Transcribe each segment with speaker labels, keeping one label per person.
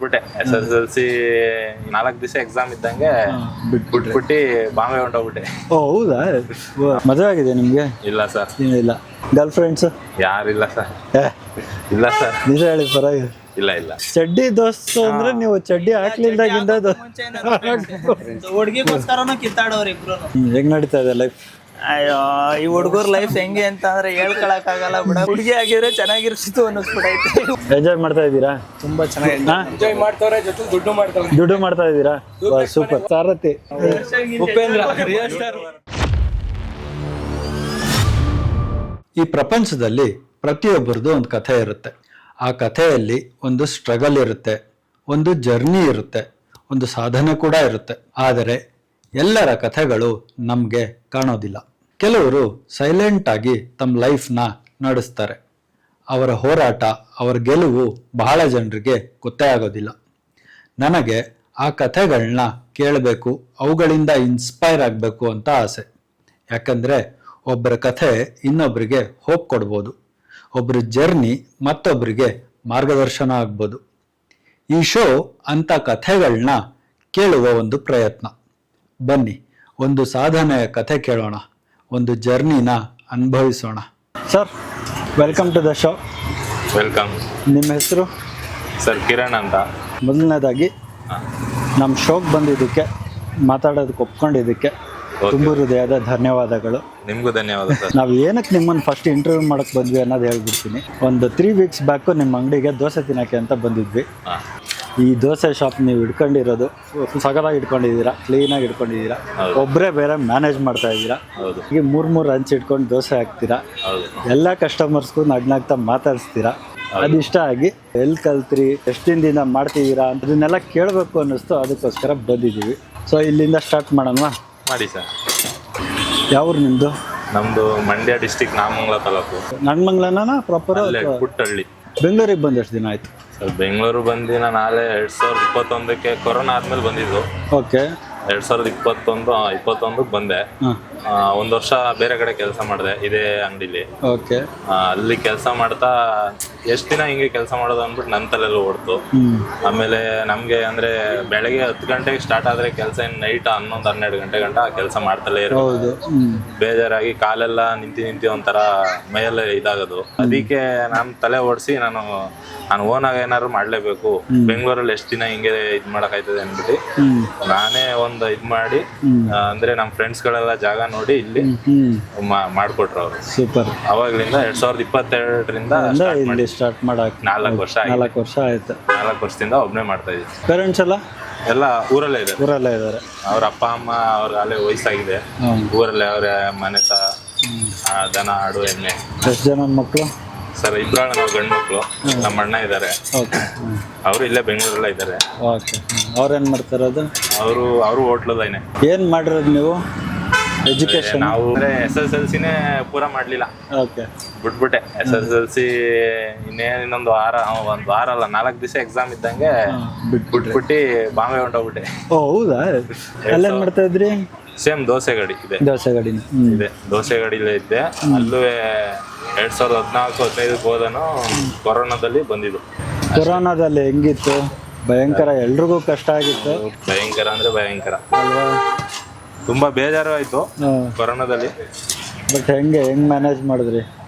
Speaker 1: ಬಿಟ್ಬಿಟ್ಟೆ. SSLC 4 ದಿವಸ exam ಇದ್ದಂಗೆ ಬಿಟ್ಬಿಟ್ಟು ಬಾಂಬೆ ಹೊಂಟೋಗ್ಬಿಟ್ಟೆ.
Speaker 2: ಓ ಹೌದಾ, ಮದುವೆ ಆಗಿದೆ ನಿಮ್ಗೆ?
Speaker 1: ಇಲ್ಲ ಸರ್.
Speaker 2: ಇಲ್ಲ. ಗರ್ಲ್ ಫ್ರೆಂಡ್ಸ್
Speaker 1: ಯಾರಿಲ್ಲ ಸರ್. ಇಲ್ಲ ಸರ್.
Speaker 2: ನಿಜ ಹೇಳಿ ಪರವಾಗಿಲ್ಲ.
Speaker 1: ಇಲ್ಲ ಇಲ್ಲ.
Speaker 2: ಚಡ್ಡಿ ದೋಸ್ತು ಅಂದ್ರೆ ನೀವು ಚಡ್ಡಿ ಹಾಕ್ಲಿಲ್ದಾಗಿಂದ
Speaker 3: ಹುಡುಗಿಗೋಸ್ಕರನು ಕಿತ್ತಾಡೋರು ಇಬ್ರು.
Speaker 2: ಹೆಂಗ್ ನಡೀತಾ ಇದೆ ಲೈಫ್?
Speaker 3: ಅಯ್ಯೋ, ಈ ಹುಡುಗರ ಲೈಫ್ ಹೆಂಗೆ ಅಂತ ಅಂದ್ರೆ ಹೇಳ್ಕೊಳಕ್ ಆಗಲ್ಲ ಬಿಡ. ಹುಡುಗಿ ಆಗಿದ್ರೆ ಚೆನ್ನಾಗಿರ್ಸಿತ್ತು ಅನ್ನಿಸ್ಬಿಟ್ಟೈತೆ.
Speaker 2: ಎಂಜಾಯ್ ಮಾಡ್ತಾ ಇದ್ದೀರಾ?
Speaker 3: ತುಂಬಾ ಚೆನ್ನಾಗಿ
Speaker 4: ಎಂಜಾಯ್ ಮಾಡ್ತಾವ್ರೆ, ಜೊತೆ
Speaker 2: ದುಡ್ಡು ಮಾಡ್ತಾ ಇದ್ದೀರಾ? ಸೂಪರ್. ಸಾರಥಿ
Speaker 4: ಉಪೇಂದ್ರ ರಿಯಲ್ ಸ್ಟಾರ್.
Speaker 2: ಈ ಪ್ರಪಂಚದಲ್ಲಿ ಪ್ರತಿಯೊಬ್ಬರದು ಒಂದು ಕಥೆ ಇರುತ್ತೆ. ಆ ಕಥೆಯಲ್ಲಿ ಒಂದು ಸ್ಟ್ರಗಲ್ ಇರುತ್ತೆ, ಒಂದು ಜರ್ನಿ ಇರುತ್ತೆ, ಒಂದು ಸಾಧನೆ ಕೂಡ ಇರುತ್ತೆ. ಆದರೆ ಎಲ್ಲರ ಕಥೆಗಳು ನಮಗೆ ಕಾಣೋದಿಲ್ಲ. ಕೆಲವರು ಸೈಲೆಂಟ್ ಆಗಿ ತಮ್ಮ ಲೈಫ್ನ ನಡೆಸ್ತಾರೆ. ಅವರ ಹೋರಾಟ, ಅವರ ಗೆಲುವು ಬಹಳ ಜನರಿಗೆ ಗೊತ್ತೇ ಆಗೋದಿಲ್ಲ. ನನಗೆ ಆ ಕಥೆಗಳನ್ನ ಕೇಳಬೇಕು, ಅವುಗಳಿಂದ ಇನ್ಸ್ಪೈರ್ ಆಗಬೇಕು ಅಂತ ಆಸೆ. ಯಾಕಂದರೆ ಒಬ್ಬರ ಕಥೆ ಇನ್ನೊಬ್ಬರಿಗೆ ಹೋಪ್ ಕೊಡ್ಬೋದು, ಒಬ್ಬರ ಜರ್ನಿ ಮತ್ತೊಬ್ಬರಿಗೆ ಮಾರ್ಗದರ್ಶನ ಆಗ್ಬೋದು. ಈ ಶೋ ಅಂಥ ಕಥೆಗಳನ್ನ ಕೇಳುವ ಒಂದು ಪ್ರಯತ್ನ. ಬನ್ನಿ, ಒಂದು ಸಾಧನೆಯ ಕಥೆ ಕೇಳೋಣ, ಒಂದು ಜರ್ನಿನ ಅನುಭವಿಸೋಣ. Sir, welcome to the show.
Speaker 1: Welcome.
Speaker 2: ನಿಮ್ಮ ಹೆಸರು?
Speaker 1: ಸರ್ ಕಿರಣ್ ಅಂತ.
Speaker 2: ಮೊದಲನೇದಾಗಿ ನಮ್ಮ ಶೋಗೆ ಬಂದಿದ್ದಕ್ಕೆ, ಮಾತಾಡೋದಕ್ಕೆ ಒಪ್ಕೊಂಡಿದ್ದಕ್ಕೆ ತುಂಬ ಹೃದಯದ ಧನ್ಯವಾದಗಳು.
Speaker 1: ನಿಮ್ಗೂ ಧನ್ಯವಾದ ಸರ್.
Speaker 2: ನಾವು ಏನಕ್ಕೆ ನಿಮ್ಮನ್ನು ಫಸ್ಟ್ ಇಂಟರ್ವ್ಯೂ ಮಾಡಕ್ಕೆ ಬಂದ್ವಿ ಅನ್ನೋದು ಹೇಳ್ಬಿಡ್ತೀನಿ. ಒಂದು 3 ವೀಕ್ಸ್ ಬ್ಯಾಕು ನಿಮ್ಮ ಅಂಗಡಿಗೆ ದೋಸೆ ತಿನ್ನೋಕ್ಕೆ ಅಂತ ಬಂದಿದ್ವಿ. ಈ ದೋಸೆ ಶಾಪ್ ನೀವು ಇಟ್ಕೊಂಡಿರೋದು ಸಗದಾಗಿ ಇಟ್ಕೊಂಡಿದ್ದೀರಾ, ಕ್ಲೀನಾಗಿ ಇಟ್ಕೊಂಡಿದ್ದೀರಾ. ಒಬ್ಬರೇ ಬೇರೆ ಮ್ಯಾನೇಜ್ ಮಾಡ್ತಾ ಇದ್ದೀರಾ. ಈಗ 3 ಹಂಚ್ ಇಟ್ಕೊಂಡು ದೋಸೆ ಹಾಕ್ತೀರಾ. ಎಲ್ಲ ಕಸ್ಟಮರ್ಸ್ಗೂ ನಗ್ನಾಗ್ತಾ ಮಾತಾಡಿಸ್ತೀರಾ. ಅದಿಷ್ಟ ಆಗಿ ಎಲ್ಲಿ ಕಲ್ತ್ರಿ, ಎಷ್ಟು ದಿನದಿಂದ ಮಾಡ್ತಿದ್ದೀರಾ ಅದನ್ನೆಲ್ಲ ಕೇಳಬೇಕು ಅನ್ನಿಸ್ತು. ಅದಕ್ಕೋಸ್ಕರ ಬಂದಿದ್ದೀವಿ. ಸೊ ಇಲ್ಲಿಂದ ಸ್ಟಾರ್ಟ್ ಮಾಡೋಣ.
Speaker 1: ಮಾಡಿ ಸರ್.
Speaker 2: ಯಾವ್ರು ನಿಮ್ಮದು?
Speaker 1: ನಮ್ದು ಮಂಡ್ಯ ಡಿಸ್ಟಿಕ್, ನಾಮಂಗಲ ತಾಲೂಕು.
Speaker 2: ನನ್ಮಂಗ್ಲನ ಪ್ರಾಪರ್?
Speaker 1: ಪುಟ್ಟಹಳ್ಳಿ.
Speaker 2: ಬೆಂಗಳೂರಿಗೆ ಬಂದು ಎಷ್ಟು ದಿನ ಆಯ್ತು?
Speaker 1: ಸರ್ ಬೆಂಗಳೂರು ಬಂದು ನಾನು ನಾಳೆ 2021ಕ್ಕೆ ಕೊರೋನಾ ಆದ್ಮೇಲೆ ಬಂದಿದ್ದು.
Speaker 2: ಓಕೆ.
Speaker 1: 2021 ಬಂದೆ. 1 ವರ್ಷ ಬೇರೆ ಕಡೆ ಕೆಲಸ ಮಾಡಿದೆ ಇದೇ ಅಂಗಡಿಲಿ.
Speaker 2: ಓಕೆ.
Speaker 1: ಅಲ್ಲಿ ಕೆಲಸ ಮಾಡ್ತಾ ಎಷ್ಟು ದಿನ ಹಿಂಗೆ ಕೆಲಸ ಮಾಡೋದು ಅಂದ್ಬಿಟ್ಟು ನನ್ನ ತಲೆಲ್ಲ ಓಡ್ತು. ಆಮೇಲೆ ನಮ್ಗೆ ಅಂದ್ರೆ ಬೆಳಗ್ಗೆ 10 ಗಂಟೆಗೆ ಸ್ಟಾರ್ಟ್ ಆದ್ರೆ ಕೆಲಸ ನೈಟ್ 11-12 ಗಂಟೆ ಗಂಟ ಕೆಲಸ ಮಾಡ್ತಲೇ ಇರೋದು. ಬೇಜಾರಾಗಿ ಕಾಲೆಲ್ಲ ನಿಂತಿ ಒಂಥರ ಮೈಯಲ್ಲೇ ಇದಾಗೋದು. ಅದಕ್ಕೆ ನಾನು ತಲೆ ಓಡಿಸಿ ನಾನು ಓನಾಗ ಏನಾದ್ರು ಮಾಡ್ಲೇಬೇಕು, ಬೆಂಗಳೂರಲ್ಲಿ ಎಷ್ಟು ದಿನ ಹಿಂಗೆ ಇದ್ ಮಾಡಕ್ಕಾಯ್ತದೆ ಅಂದ್ಬಿಟ್ಟು ನಾನೇ ಒಂದು ಇದ್ ಮಾಡಿ, ಅಂದ್ರೆ ನಮ್ಮ ಫ್ರೆಂಡ್ಸ್ ಗಳೆಲ್ಲ ಜಾಗ ನೋಡಿ ಇಲ್ಲಿ ಮಾಡ್ಕೊಟ್ರು ಅವರು.
Speaker 2: ಸೂಪರ್.
Speaker 1: ಅವಾಗ್ಲಿಂದ 2022ರಿಂದ
Speaker 2: ಸ್ಟಾರ್ಟ್ ಮಾಡಕ್
Speaker 1: 4 ವರ್ಷ
Speaker 2: ಆಯ್ತು.
Speaker 1: 4 ವರ್ಷದಿಂದ ಒಬ್ನೇ ಮಾಡ್ತಾ ಇದ್ದೀವಿ.
Speaker 2: ಪೇರೆಂಟ್ಸ್ ಎಲ್ಲ
Speaker 1: ಊರಲ್ಲೇ ಇದ್ದಾರೆ. ಅವ್ರ ಅಪ್ಪ ಅಮ್ಮ ಅವ್ರ ಅಲ್ಲೇ ವಯಸ್ಸಾಗಿದೆ. ಊರಲ್ಲೇ ಅವ್ರ ಮನೆ ದನ, ಆಡು, ಎಮ್ಮೆ.
Speaker 2: ಎಷ್ಟು ಜನ ಮಕ್ಕಳು?
Speaker 1: ಸರ್ 2 ನಾವು ಗಂಡು ಮಕ್ಕಳು. ನಮ್ಮ ಅಣ್ಣ ಇದ್ದಾರೆ, ಅವರು ಇಲ್ಲೇ ಬೆಂಗಳೂರಲ್ಲೇ ಇದ್ದಾರೆ.
Speaker 2: ಓಕೆ. ಅವ್ರೇನ್ ಮಾಡ್ತಾರದು?
Speaker 1: ಅವರು ಹೋಟ್ಲದೇನೆ.
Speaker 2: ಏನ್ ಮಾಡಿರೋದು ನೀವು ಎಜುಕೇಶನ್?
Speaker 1: ನಾವು SSLCನೇ ಪೂರ ಮಾಡ್ಲಿಲ್ಲ.
Speaker 2: ಓಕೆ.
Speaker 1: ಬಿಟ್ಬಿಟ್ಟೆ. SSLC ಇನ್ನೊಂದು ವಾರ ಅಲ್ಲ 4 ದಿವಸ ಎಕ್ಸಾಮ್ ಇದ್ದಂಗೆ ಬಿಟ್ಬಿಟ್ಟು ಬಾಂಬೆ ಹೊಂಟೋಗ್ಬಿಟ್ಟೆ.
Speaker 2: ಓ ಹೌದಾ? ಅಲ್ಲೇನ್ ಮಾಡ್ತಾ ಇದ್ರಿ?
Speaker 1: ಸೇಮ್ ದೋಸೆ ಗಾಡಿ ಇದೆ. ದೋಸೆ ಗಾಡಿಲೇ ಇದ್ದೆ. ಅಲ್ಲೂ 2014-15 ಹೋದನು ಕೊರೋನಾದಲ್ಲಿ ಬಂದಿದ್ದು.
Speaker 2: ಕೊರೋನಾದಲ್ಲಿ ಹೆಂಗಿತ್ತು? ಭಯಂಕರ, ಎಲ್ರಿಗೂ ಕಷ್ಟ ಆಗಿತ್ತು.
Speaker 1: ಭಯಂಕರ ಅಂದ್ರೆ ಭಯಂಕರ
Speaker 2: ಅಲ್ವಾ?
Speaker 1: ತುಂಬಾ ಬೇಜಾರು ಆಯ್ತು ಕೊರೋನಾದಲ್ಲಿ.
Speaker 2: ಬಟ್ ಹೆಂಗ್ ಮ್ಯಾನೇಜ್ ಮಾಡಿದ್ರಿ?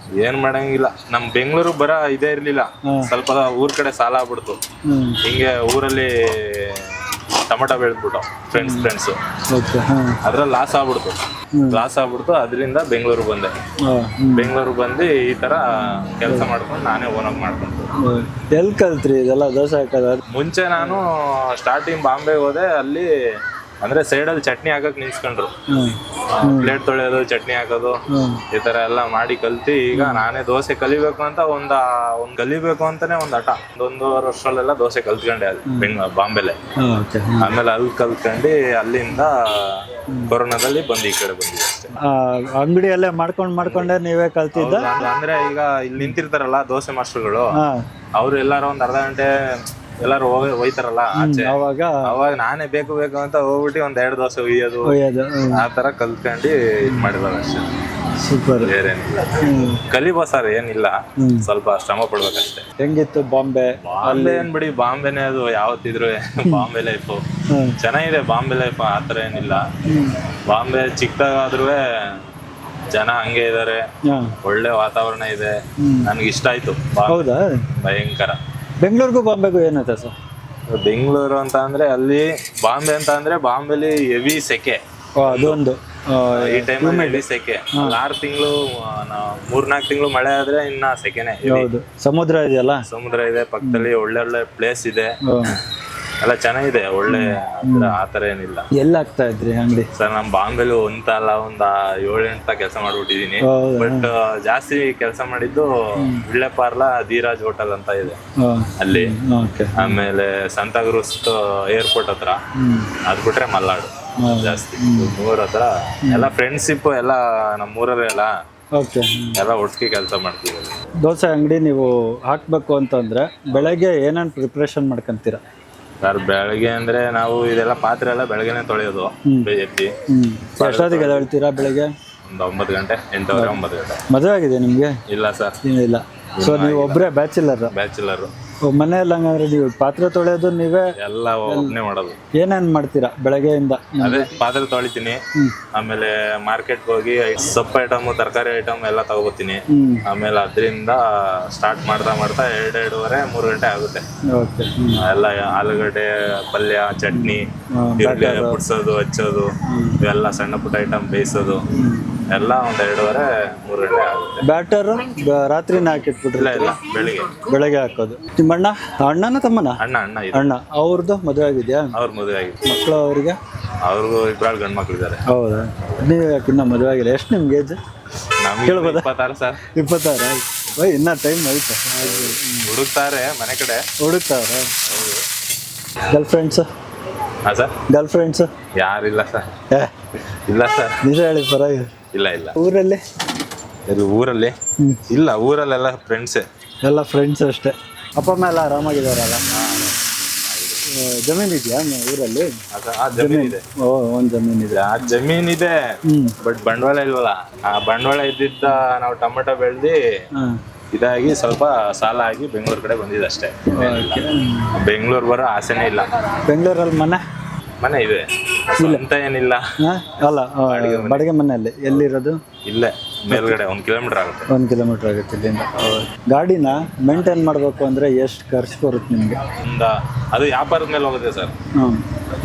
Speaker 1: ಏನ್ ಮಾಡಂಗಿಲ್ಲ. ನಮ್ ಬೆಂಗಳೂರು ಇದೇ ಇರ್ಲಿಲ್ಲ. ಸ್ವಲ್ಪ ಊರ್ ಕಡೆ ಸಾಲ ಆಗ್ಬಿಡ್ತು. ಹಿಂಗೆ ಊರಲ್ಲಿ ಟೊಮೊಟೊ ಬೆಳೆದ್ಬಿಟ್ಟು ಫ್ರೆಂಡ್ಸ್ ಅದ್ರಲ್ಲಿ ಲಾಸ್ ಆಗ್ಬಿಡ್ತು. ಅದರಿಂದ ಬೆಂಗಳೂರು ಬಂದೆ. ಬೆಂಗಳೂರು ಬಂದು ಈ ತರ ಕೆಲಸ ಮಾಡ್ಕೊಂಡು ನಾನೇ ಓನಾಗಿ ಮಾಡ್ಕೊಂಡು.
Speaker 2: ಎಲ್ಲಿ ಕಲ್ತ್ರಿ ಇದೆಲ್ಲ ದೋಸೆ ಹಾಕೋದು?
Speaker 1: ಮುಂಚೆ ನಾನು ಸ್ಟಾರ್ಟಿಂಗ್ ಬಾಂಬೆ ಹೋದೆ. ಅಲ್ಲಿ ಅಂದ್ರೆ ಸೈಡಲ್ಲಿ ಚಟ್ನಿ ಹಾಕಕ್ ನಿಲ್ಸ್ಕೊಂಡ್ರು. ಪ್ಲೇಟ್ ತೊಳೆಯೋದು, ಚಟ್ನಿ ಹಾಕೋದು, ಈ ತರ ಎಲ್ಲ ಮಾಡಿ ಕಲ್ತಿ. ಈಗ ನಾನೇ ದೋಸೆ ಕಲಿಬೇಕು ಅಂತ ಕಲಿಬೇಕು ಅಂತಾನೆ ಒಂದ್ ಹಠ. 1.5 ವರ್ಷದಲ್ಲೆಲ್ಲ ದೋಸೆ ಕಲ್ತ್ಕೊಂಡೆ ಅಲ್ಲಿ ಬಾಂಬೆಲೆ. ಆಮೇಲೆ ಅಲ್ಲಿ ಕಲ್ತ್ಕೊಂಡು ಅಲ್ಲಿಂದ ಕೊರೋನಾದಲ್ಲಿ ಬಂದು ಈ ಕಡೆ ಬಂದಿದೆ ಅಷ್ಟೇ.
Speaker 2: ಅಂಗಡಿಯಲ್ಲೇ ಮಾಡ್ಕೊಂಡೆ ನೀವೇ ಕಲ್ತಿದ್ದ?
Speaker 1: ಅಂದ್ರೆ ಈಗ ಇಲ್ಲಿ ನಿಂತಿರ್ತಾರಲ್ಲ ದೋಸೆ ಮಾಸ್ಟರ್ಗಳು, ಅವ್ರು ಎಲ್ಲಾರು ಒಂದ್ ಅರ್ಧ ಗಂಟೆ ಎಲ್ಲಾರು ಹೋಯ್ತಾರಲ್ಲ ಆಚೆ, ಅವಾಗ ನಾನೇ ಬೇಕು ಅಂತ ಹೋಗ್ಬಿಟ್ಟು 1-2 ದೋಸೆ ಹುಯ್ಯೋದು, ಆ ತರ ಕಲ್ತ್ಕೊಂಡು ಇದ್ ಮಾಡಿದಾರೆ ಅಷ್ಟೇ.
Speaker 2: ಸೂಪರ್.
Speaker 1: ಬೇರೇನಿಲ್ಲ. ಕಲಿಬೋದು ಸರ್, ಏನಿಲ್ಲ, ಸ್ವಲ್ಪ ಶ್ರಮ ಪಡ್ಬೇಕಷ್ಟೇ.
Speaker 2: ಹೆಂಗಿತ್ತು ಬಾಂಬೆ?
Speaker 1: ಬಾಂಬೆ ಏನ್ಬಿಡಿ, ಬಾಂಬೆನೇ ಅದು ಯಾವತ್ತಿದ್ರು ಬಾಂಬೆ ಲೈಫು ಚೆನ್ನಾಗಿದೆ. ಬಾಂಬೆ ಲೈಫ್ ಆ ಥರ ಏನಿಲ್ಲ. ಬಾಂಬೆ ಚಿಕ್ಕದಾದ್ರೂ ಜನ ಹಂಗೆ ಇದಾರೆ, ಒಳ್ಳೆ ವಾತಾವರಣ ಇದೆ, ನನ್ಗೆ ಇಷ್ಟ ಆಯ್ತು.
Speaker 2: ಹೌದಾ?
Speaker 1: ಭಯಂಕರ.
Speaker 2: ಬೆಂಗಳೂರಿಗೂ ಬಾಂಬೆಗೂ ಏನೈತೆ ಸರ್?
Speaker 1: ಬೆಂಗಳೂರು ಅಂತ ಅಂದ್ರೆ ಅಲ್ಲಿ, ಬಾಂಬೆ ಅಂತ ಅಂದ್ರೆ ಬಾಂಬೆಲಿ ಹೆವಿ ಸೆಕೆ.
Speaker 2: ಅದೊಂದು
Speaker 1: ಈ ಟೈಮ್ ಹೆವಿ ಸೆಕೆ. 6 ತಿಂಗಳು 3-4 ತಿಂಗಳು ಮಳೆ ಆದ್ರೆ ಇನ್ನ ಸೆಕೆನೆ.
Speaker 2: ಹೌದು, ಸಮುದ್ರ ಇದೆಯಲ್ಲ,
Speaker 1: ಸಮುದ್ರ ಇದೆ ಪಕ್ಕದಲ್ಲಿ, ಒಳ್ಳೆ ಒಳ್ಳೆ ಪ್ಲೇಸ್ ಇದೆ, ಎಲ್ಲ ಚೆನ್ನಾಗಿದೆ, ಒಳ್ಳೆ ಆತರ ಏನಿಲ್ಲ.
Speaker 2: ಎಲ್ಲ ಆಗ್ತಾ ಇದ್ರಿ ಅಂಗಡಿ?
Speaker 1: ಸರ್ ನಮ್ ಬಾಂಬೆಲು ಒಂದಲ್ಲ ಒಂದ್ 7-8 ಕೆಲಸ ಮಾಡ್ಬಿಟ್ಟಿದೀನಿ. ಬಟ್ ಜಾಸ್ತಿ ಕೆಲಸ ಮಾಡಿದ್ದು ವಿಳ್ಳೆಪಾರ್ಲ ಧೀರಾಜ್ ಹೋಟೆಲ್ ಅಂತ ಇದೆ ಅಲ್ಲಿ, ಆಮೇಲೆ ಸಂತಗ್ರೂಸ್ ಏರ್ಪೋರ್ಟ್ ಹತ್ರ, ಅದ್ ಬಿಟ್ರೆ ಮಲ್ನಾಡು ಜಾಸ್ತಿ. 3 ಹತ್ರ ಎಲ್ಲ ಫ್ರೆಂಡ್ಶಿಪ್, ಎಲ್ಲ ನಮ್ಮೂರಲ್ಲೆಲ್ಲ ಎಲ್ಲ ಒಟ್ಟಿಗೆ ಕೆಲಸ ಮಾಡ್ತೀವಿ.
Speaker 2: ದೋಸೆ ಅಂಗಡಿ ನೀವು ಹಾಕ್ಬೇಕು ಅಂತಂದ್ರೆ ಬೆಳಗ್ಗೆ ಏನೇನು ಪ್ರಿಪ್ರೇಷನ್ ಮಾಡ್ಕೊಂತೀರಾ
Speaker 1: ಸರ್? ಬೆಳಗ್ಗೆ ಅಂದ್ರೆ ನಾವು ಇದೆಲ್ಲ ಪಾತ್ರೆ ಎಲ್ಲ ಬೆಳಗ್ಗೆನೆ ತೊಳೆಯೋದು. ಎದ್ದು
Speaker 2: ಎಷ್ಟೊತ್ತಿಗೆ ಹೇಳ್ತೀರಾ? ಬೆಳಗ್ಗೆ
Speaker 1: ಒಂದು 9 ಗಂಟೆ, 8:30, 9 ಗಂಟೆ.
Speaker 2: ಮದುವೆ ಆಗಿದೆ ನಿಮ್ಗೆ?
Speaker 1: ಇಲ್ಲ ಸರ್,
Speaker 2: ಇಲ್ಲ. ಸೊ ನೀವು ಒಬ್ಬರೇ ಬ್ಯಾಚುಲರ್?
Speaker 1: ಬ್ಯಾಚುಲರ್.
Speaker 2: ಮನೆಯಲ್ಲಿ ಹಂಗಂದ್ರೆ ನೀವು ಪಾತ್ರೆ ತೊಳೆಯೋದು ನೀವೇ?
Speaker 1: ಎಲ್ಲ ಒಬ್ಬನೇ ಮಾಡೋದು.
Speaker 2: ಏನೇನ್ ಮಾಡ್ತೀರಾ ಬೆಳಗ್ಗೆಯಿಂದ?
Speaker 1: ಅದೇ ಪಾತ್ರೆ ತೊಳಿತೀನಿ, ಆಮೇಲೆ ಮಾರ್ಕೆಟ್ ಹೋಗಿ ಸೊಪ್ಪು ಐಟಮ್, ತರಕಾರಿ ಐಟಮ್ ಎಲ್ಲ ತಗೋತೀನಿ. ಆಮೇಲೆ ಅದರಿಂದ ಸ್ಟಾರ್ಟ್ ಮಾಡ್ತಾ 2-2:30, 3 ಗಂಟೆ ಆಗುತ್ತೆ. ಎಲ್ಲ ಆಲೂಗಡ್ಡೆ ಪಲ್ಯ, ಚಟ್ನಿ, ಬಿಡ್ಸೋದು, ಹಚ್ಚೋದು, ಇವೆಲ್ಲ ಸಣ್ಣ ಪುಟ್ಟ ಐಟಮ್ ಬೇಯಿಸೋದು ಎಲ್ಲ ಒಂದು 2:30, 3 ಗಂಟೆ ಆಗುತ್ತೆ.
Speaker 2: ಬ್ಯಾಟರ್ ರಾತ್ರಿನ ಹಾಕಿಟ್ಬಿಟ್ರಿ?
Speaker 1: ಇಲ್ಲ, ಬೆಳಿಗ್ಗೆ
Speaker 2: ಹಾಕೋದು. ನಿಮ್ಮ ಅಣ್ಣನ ತಮ್ಮನ? ಅಣ್ಣ. ಅವ್ರದ್ದು ಮದುವೆ ಆಗಿದ್ಯಾ?
Speaker 1: ಅವ್ರ ಮದುವೆ ಆಗಿದೆ.
Speaker 2: ಮಕ್ಕಳು ಅವ್ರಿಗೆ?
Speaker 1: ಅವ್ರಿಗೂ 2 ಗಂಡು ಮಕ್ಳು ಇದ್ದಾರೆ.
Speaker 2: ಹೌದಾ? ನೀವು ಯಾಕೆ ಇನ್ನೂ ಮದುವೆ ಆಗಿಲ್ಲ? ಎಷ್ಟು ನಿಮ್ಗೆ ಏಜ್?
Speaker 1: ನಮ್ಗೆ 26 ಸರ್.
Speaker 2: 26? ಇನ್ನೂ ಟೈಮ್ ಐತೆ.
Speaker 1: ಹುಡುಕ್ತಾರೆ ಮನೆ ಕಡೆ.
Speaker 2: ಹುಡುಕ್ತಾವ್ರ? Girlfriends?
Speaker 1: ಹಾಂ ಸರ್.
Speaker 2: ಗರ್ಲ್ ಫ್ರೆಂಡ್ಸ್
Speaker 1: ಯಾರಿಲ್ಲ ಸರ್. ಇಲ್ಲ ಸರ್.
Speaker 2: ನಿಜ ಹೇಳಿ, ಪರವಾಗಿ.
Speaker 1: ಇಲ್ಲ.
Speaker 2: ಊರಲ್ಲಿ?
Speaker 1: ಊರಲ್ಲಿ ಇಲ್ಲ, ಊರಲ್ಲೆಲ್ಲ ಫ್ರೆಂಡ್ಸೇ. ಎಲ್ಲ
Speaker 2: ಫ್ರೆಂಡ್ಸ್ ಅಷ್ಟೇ. ಅಪ್ಪ ಅಮ್ಮ ಎಲ್ಲ ಆರಾಮಾಗಿದಾರಲ್ಲ? ಜಮೀನ್ ಇದೆಯಾ ಊರಲ್ಲಿ?
Speaker 1: ಜಮೀನ್ ಇದೆ.
Speaker 2: ಒಂದ್ ಜಮೀನ್ ಇದೆ.
Speaker 1: ಆ ಜಮೀನ್ ಇದೆ, ಬಟ್ ಬಂಡವಾಳ ಇಲ್ವಲ್ಲ. ಆ ಬಂಡವಾಳ ಇದ್ದಿದ್ದ ನಾವು ಟೊಮೆಟೊ ಬೆಳ್ದಿ ಇದಾಗಿ ಸ್ವಲ್ಪ ಸಾಲ ಆಗಿ ಬೆಂಗಳೂರು ಕಡೆ ಬಂದಿದೆ ಅಷ್ಟೇ. ಬೆಂಗಳೂರು ಬರೋ ಆಸೆನೇ ಇಲ್ಲ.
Speaker 2: ಬೆಂಗಳೂರಲ್ಲಿ
Speaker 1: ಮನೆ ಇದೆ ಅಂತ ಏನಿಲ್ಲ.
Speaker 2: ಅಲ್ಲ, ಬಾಡಿಗೆ ಮನೆಯಲ್ಲಿ. ಎಲ್ಲಿರೋದು?
Speaker 1: ಇಲ್ಲೇ ಮೇಲ್ಗಡೆ 1 ಕಿಲೋಮೀಟರ್ ಆಗುತ್ತೆ.
Speaker 2: 1 ಕಿಲೋಮೀಟರ್ ಆಗುತ್ತೆ ಇಲ್ಲಿಂದ. ಗಾಡಿನ ಮೇಂಟೈನ್ ಮಾಡಬೇಕು ಅಂದ್ರೆ ಎಷ್ಟು ಖರ್ಚು ಬರುತ್ತೆ ನಿಮಗೆ?
Speaker 1: ಅದು ವ್ಯಾಪಾರದ ಮೇಲೆ ಹೋಗುತ್ತೆ ಸರ್.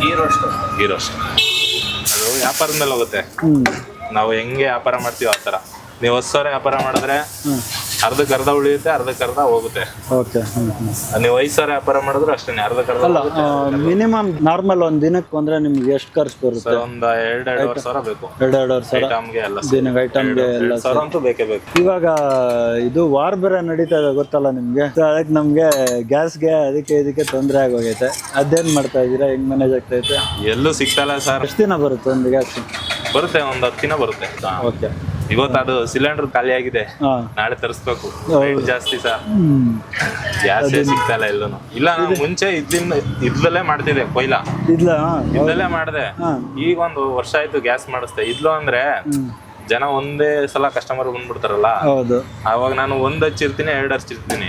Speaker 1: ಹೀರೋ ಅದು ವ್ಯಾಪಾರದ ಮೇಲೆ ಹೋಗುತ್ತೆ. ನಾವು ಹೆಂಗೆ ವ್ಯಾಪಾರ ಮಾಡ್ತೀವಿ ಆ ಥರ. ನೀವು 10,000 ವ್ಯಾಪಾರ ಮಾಡಿದ್ರೆ ಅರ್ಧಕ್ಕರ್ಧ ಉಳಿಯುತ್ತೆ, ಅರ್ಧಕ್ಕರ್ಧ ಹೋಗುತ್ತೆ. ನೀವು 5,000 ವ್ಯಾಪಾರ ಮಾಡಿದ್ರೆ ಅಷ್ಟೇ, ಅರ್ಧಕ್ಕರ್ಧ.
Speaker 2: ಅಲ್ಲ, ಮಿನಿಮಮ್ ನಾರ್ಮಲ್ ಒಂದ್ ದಿನಕ್ಕೆ ಅಂದ್ರೆ ನಿಮ್ಗೆ ಎಷ್ಟು ಖರ್ಚು ಬರುತ್ತೆ?
Speaker 1: ಒಂದು 2-2.5 ಸಾವಿರ ಬೇಕು.
Speaker 2: 2-2.5 ಸಾವಿರ ದಿನಕ್ಕೆ ಐಟಮ್ಗೆ ಎಲ್ಲ
Speaker 1: ಅಂತೂ ಬೇಕೇ ಬೇಕು.
Speaker 2: ಇವಾಗ ಇದು ವಾರ್ ಬೇರೆ ನಡೀತಾ ಇದೆ, ಗೊತ್ತಲ್ಲ ನಿಮ್ಗೆ? ಅದಕ್ಕೆ ನಮ್ಗೆ ಗ್ಯಾಸ್ಗೆ ಇದಕ್ಕೆ ತೊಂದರೆ ಆಗೋಗೈತೆ. ಅದೇನ್ ಮಾಡ್ತಾ ಇದೀರಾ? ಹೆಂಗ್ ಮ್ಯಾನೇಜ್ ಆಗ್ತೈತೆ?
Speaker 1: ಎಲ್ಲೂ ಸಿಗ್ತಲ್ಲ ಸರ್.
Speaker 2: ಎಷ್ಟು ದಿನ ಬರುತ್ತೆ ಒಂದು ಗ್ಯಾಸ್?
Speaker 1: ಬರುತ್ತೆ, ಒಂದು 10 ದಿನ ಬರುತ್ತೆ.
Speaker 2: ಓಕೆ.
Speaker 1: ಇವತ್ತು ಅದು ಸಿಲಿಂಡರ್ ಖಾಲಿ ಆಗಿದೆ, ನಾಳೆ ತರಿಸ್ಬೇಕು. ಜಾಸ್ತಿ ಸರ್, ಗ್ಯಾಸ್ ಸಿಗ್ತಲ್ಲ ಎಲ್ಲೂ. ಇಲ್ಲ, ನಾವು ಮುಂಚೆ ಇದ್ಲಲ್ಲೇ ಮಾಡ್ತಿದ್ದೆ, ಇದ್ಲಲ್ಲೇ ಮಾಡಿದೆ. ಈಗ 1 ವರ್ಷ ಆಯ್ತು ಗ್ಯಾಸ್ ಮಾಡಿಸ್ದೆ. ಇದ್ಲು ಅಂದ್ರೆ ಜನ ಒಂದೇ ಸಲ ಕಸ್ಟಮರ್ ಬಂದ್ಬಿಡ್ತಾರಲ್ಲ, ಅವಾಗ ನಾನು 1 ಹಚ್ಚಿರ್ತೀನಿ, 2 ಹಚ್ಚಿರ್ತೀನಿ.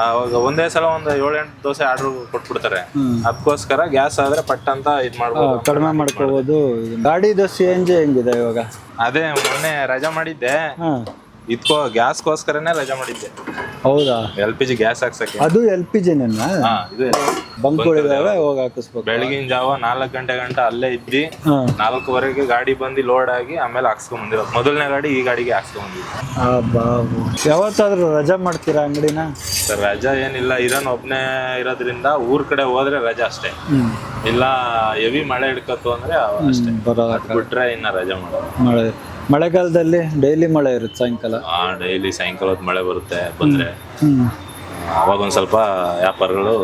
Speaker 1: ಅವಾಗ ಒಂದೇ ಸಲ ಒಂದು 7-8 ದೋಸೆ ಆರ್ಡರ್ ಕೊಟ್ಬಿಡ್ತಾರೆ. ಅದಕ್ಕೋಸ್ಕರ ಗ್ಯಾಸ್ ಆದ್ರೆ ಪಟ್ ಅಂತ ಇದ್ ಮಾಡ್ಬೋದು,
Speaker 2: ಕಡಿಮೆ ಮಾಡ್ಕೋಬಹುದು. ಗಾಡಿದು CNG ಹೆಂಗಿದೆ ಇವಾಗ?
Speaker 1: ಅದೇ ಮೊನ್ನೆ ರಜಾ ಮಾಡಿದ್ದೆ, ಇದಕ್ಕೋ ಗ್ಯಾಸ್ಗೋಸ್ಕರನೇ ರಜಾ ಮಾಡಿದ್ದೆ.
Speaker 2: ಹೌದಾ?
Speaker 1: LPG ಗ್ಯಾಸ್ ಹಾಕ್ಸಕ್ಕೆ.
Speaker 2: ಅದು LPG
Speaker 1: ಇದು
Speaker 2: ಬಂಕ್ಗಳಿದಾವೆ, ಹೋಗಿ ಹಾಕಿಸ್ಬೇಕು.
Speaker 1: ಬೆಳಗಿನ ಜಾವ 4 ಗಂಟೆ ಅಲ್ಲೇ ಇದ್ದಿ, 4:15 ಗಾಡಿ ಬಂದು ಲೋಡ್ ಆಗಿ ಆಮೇಲೆ ಹಾಕ್ಸ್ಕೊಂಡ್ ಬಂದಿರೋ ಮೊದಲನೇ ಗಾಡಿ ಈ ಗಾಡಿಗೆ ಹಾಕ್ಸ್ಕೊಂಡ್ ಬಂದಿದ್ದು.
Speaker 2: ಯಾವತ್ತಾದ್ರೂ ರಜಾ ಮಾಡ್ತೀರಾ ಅಂಗಡಿನ?
Speaker 1: ಸರ್ ರಜಾ ಏನಿಲ್ಲ, ಒಬ್ನೇ ಇರೋದ್ರಿಂದ ಊರ್ ಕಡೆ ಹೋದ್ರೆ ರಜಾ ಅಷ್ಟೇ. ಇಲ್ಲ ಹೆವಿ ಮಳೆ ಹಿಡ್ಕತ್ತು ಅಂದ್ರೆ ಅಷ್ಟೇ, ಬಿಟ್ರೆ ಇನ್ನ ರಜಾ ಮಾಡೋದು.
Speaker 2: ಮಳೆಗಾಲದಲ್ಲಿ ಡೈಲಿ ಮಳೆ ಇರುತ್ತೆ ಸಾಯಂಕಾಲ?
Speaker 1: ಡೈಲಿ ಸಾಯಂಕಾಲ ಹೊತ್ತು ಮಳೆ ಬರುತ್ತೆ. ಬಂದ್ರೆ ಅವಾಗ ಒಂದ್ ಸ್ವಲ್ಪ ವ್ಯಾಪಾರಗಳು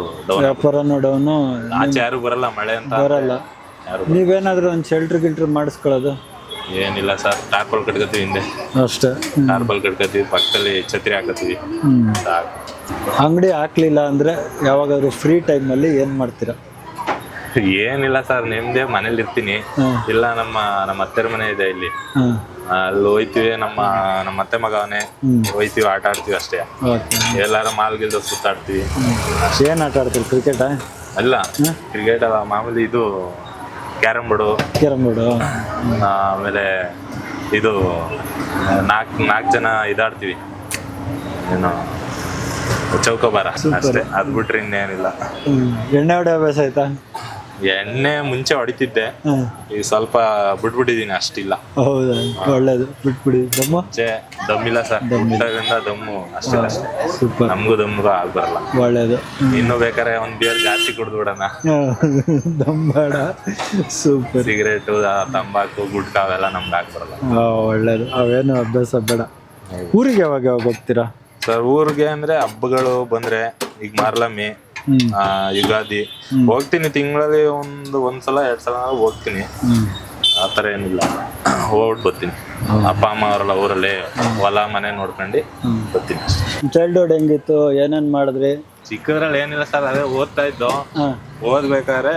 Speaker 2: ಡೌನು.
Speaker 1: ಆಚೆ ಯಾರು ಬರಲ್ಲ, ಮಳೆ ಅಂತ
Speaker 2: ಬರಲ್ಲ. ನೀವೇನಾದ್ರೂ ಒಂದು ಶೆಲ್ಟರ್ ಮಾಡಿಸ್ಕೊಳ್ಳೋದು?
Speaker 1: ಏನಿಲ್ಲ ಸರ್, ಟಾರ್ಪಲ್ ಕಟ್ಕೋತೀವಿ ಹಿಂದೆ
Speaker 2: ಅಷ್ಟೇ.
Speaker 1: ಟಾರ್ಪಲ್ ಕಟ್ಕೋತೀವಿ, ಪಕ್ಕದಲ್ಲಿ ಛತ್ರಿ ಹಾಕತ್ತೀವಿ.
Speaker 2: ಅಂಗಡಿ ಹಾಕ್ಲಿಲ್ಲ ಅಂದ್ರೆ ಯಾವಾಗಾದ್ರೂ ಫ್ರೀ ಟೈಮಲ್ಲಿ ಏನ್ ಮಾಡ್ತೀರಾ?
Speaker 1: ಏನಿಲ್ಲ ಸರ್, ನಿಮ್ದೇ ಮನೇಲಿ ಇರ್ತೀನಿ. ಇಲ್ಲ ನಮ್ಮ ಅತ್ತೆರ ಮನೆ ಇದೆ ಇಲ್ಲಿ,
Speaker 2: ಹಾಂ
Speaker 1: ಅಲ್ಲಿ ಹೋಯ್ತಿವಿ. ನಮ್ಮ ಅತ್ತೆ ಮಗವನೇ ಹೋಯ್ತಿವಿ, ಆಟ ಆಡ್ತೀವಿ ಅಷ್ಟೇ.
Speaker 2: ಓಕೆ.
Speaker 1: ಎಲ್ಲಾರ ಮಾಲ್ಗಿಲ್ದ ಸುತ್ತಾಡ್ತೀವಿ.
Speaker 2: ಏನು ಆಟ ಆಡ್ತೀರಿ? ಕ್ರಿಕೆಟಾ?
Speaker 1: ಅಲ್ಲ, ಕ್ರಿಕೆಟ್ ಅಲ್ಲ, ಮಾಮೂಲಿ ಇದು ಕ್ಯಾರಮ್ ಬೋರ್ಡು,
Speaker 2: ಕ್ಯಾರಮ್ ಬೋರ್ಡು.
Speaker 1: ಆಮೇಲೆ ಇದು ನಾಲ್ಕು ಜನ ಇದಾಡ್ತೀವಿ, ಏನು ಚೌಕೋಬಾರ ಅಷ್ಟೇ. ಅದ್ ಬಿಟ್ರೆ ಇನ್ನೇನಿಲ್ಲ.
Speaker 2: ಎಣ್ಣೆ ಹೊಡೆ ಅಭ್ಯಾಸ ಆಯ್ತಾ?
Speaker 1: ಎಣ್ಣೆ ಮುಂಚೆ ಹೊಡಿತಿದ್ದೆ, ಈಗ ಸ್ವಲ್ಪ ಬಿಟ್ಬಿಟ್ಟಿದೀನಿ, ಅಷ್ಟಿಲ್ಲ.
Speaker 2: ಹೌದಾ, ಒಳ್ಳೇದು, ಬಿಟ್ಬಿಡಿ. ದಮ್ಮ
Speaker 1: ಮುಂಚೆ ದಮ್ಮಿಲ್ಲ ಸರ್, ಊಟದಿಂದ ದಮ್ಮು ಅಷ್ಟಿಲ್ಲ ಅಷ್ಟೇ.
Speaker 2: ಸೂಪರ್,
Speaker 1: ನಮಗೂ ದಮ್ಗೂ ಆಗ್ಬರಲ್ಲ.
Speaker 2: ಒಳ್ಳೇದು.
Speaker 1: ಇನ್ನು ಬೇಕಾದ್ರೆ ಒಂದ್ ಬಿಯರ್ ಜಾಸ್ತಿ ಕುಡ್ದು ಬಿಡೋಣ.
Speaker 2: ದಮ್ ಬೇಡ. ಸೂಪರ್.
Speaker 1: ಸಿಗರೇಟು, ತಂಬಾಕು, ಗುಟ್ಕಾ ಅವೆಲ್ಲ ನಮ್ಗೆ ಆಗ್ಬರಲ್ಲ.
Speaker 2: ಒಳ್ಳೇದು, ಅವೇನು ಅಭ್ಯಾಸ ಬೇಡ. ಊರಿಗೆ ಯಾವಾಗ ಹೋಗ್ತೀರಾ
Speaker 1: ಸರ್? ಊರಿಗೆ ಅಂದ್ರೆ ಹಬ್ಬಗಳು ಬಂದ್ರೆ, ಈಗ ಮಾರ್ಲಮ್ಮಿ, ಯುಗಾದಿ ಹೋಗ್ತೀನಿ. ತಿಂಗಳಲ್ಲಿ ಒಂದ್ಸಲ 2 ಸಲ ಹೋಗ್ತೀನಿ. ಆತರ ಏನಿಲ್ಲ, ಹೋಗ್ಬಿಟ್ಟು ಬರ್ತೀನಿ. ಅಪ್ಪ ಅಮ್ಮ ಅವರೆಲ್ಲ ಊರಲ್ಲಿ ಹೊಲ ಮನೆ ನೋಡ್ಕೊಂಡು ಬರ್ತೀನಿ.
Speaker 2: ಚೈಲ್ಡ್ಹುಡ್ ಹೆಂಗಿತ್ತು? ಏನೇನ್ ಮಾಡಿದ್ರಿ?
Speaker 1: ಚಿಕ್ಕದ್ರಲ್ಲಿ ಏನಿಲ್ಲ ಸರ್, ಅದೇ ಓದ್ತಾ ಇದ್ದು. ಓದ್ಬೇಕಾದ್ರೆ